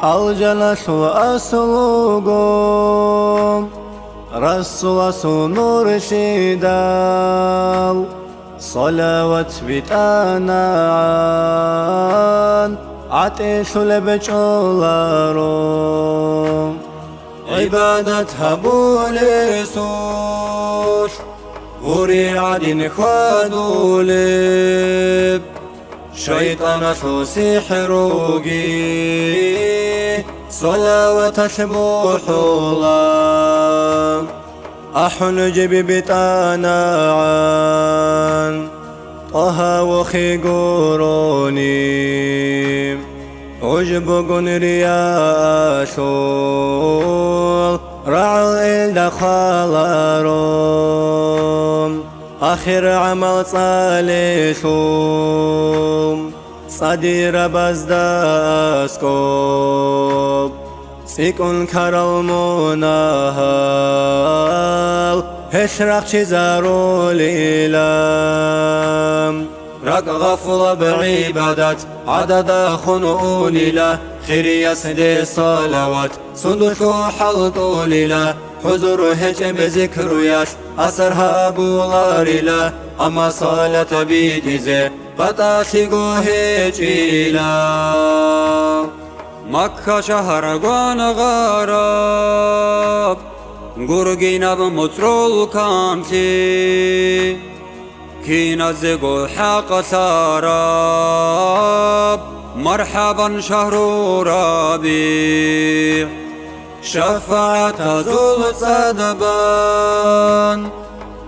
الجلال وأسلوكم رسول نور شدال صلوات بتانعان عتيش لبجولارم عبادتها بوليسوش غوري عدين خادولب شيطان شو سحروجي صلوات شبوحولا أحن جبي بتانعان طه وخي قروني عجبكن رياشول رعل الدخالارم آخر عمل صالحوم صدير بزداسكوب سيكون كارل مناهل هشرق چزارو ليلام رق غفل بعبادات عدد خنون له خير يسد صلوات صندوق حلط له حضور هج بذكر ياش أسرها بولار له أما صلاة بيدزه بتاشيقو هج إله مكة شهر قوان غراب قرقين بمطرول كامتي كينا زقو حق سراب مرحبا شهر ربيع شفاعة ذو صدبان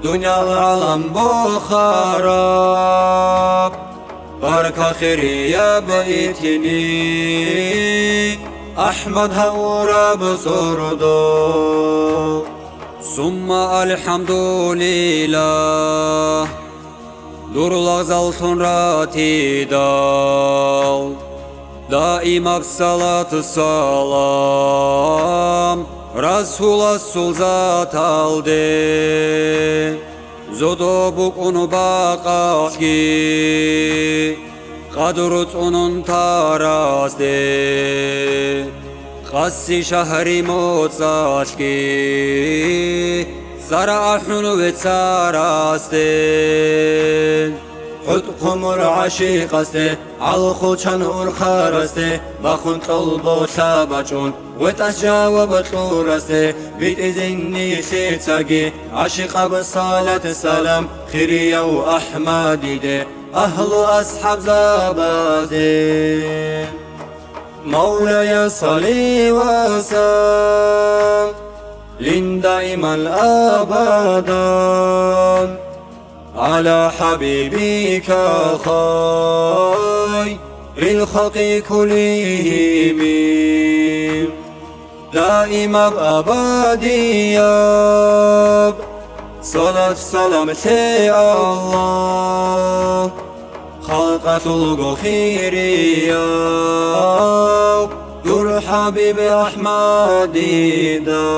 دنيا العالم بخراب بركة خيري يا بيتني أحمد هورا بصردو ثم الحمد لله دور لغزال سنراتي دال دائما بصلاة السلام رسول السلزات الدين زودو بقون باقاشكي قدرت اونون تارازده خاصی شهری موتساشکی زرع حنو تساراسته حد قمر عشیق استه علخو چن ارخار استه بخون طلبو شابچون و تجاوب طور استه بیت ازینی شیطاگی عشیق بصالت سلام خیری و احمدی ده أهل أصحاب زبادي مولاي صلي وسلم دائما أبدا على حبيبك خير الخلق كلهم دائما أبديا صلاة سلام شيء الله خلقة الغفيرية دور حبيب أحمد دا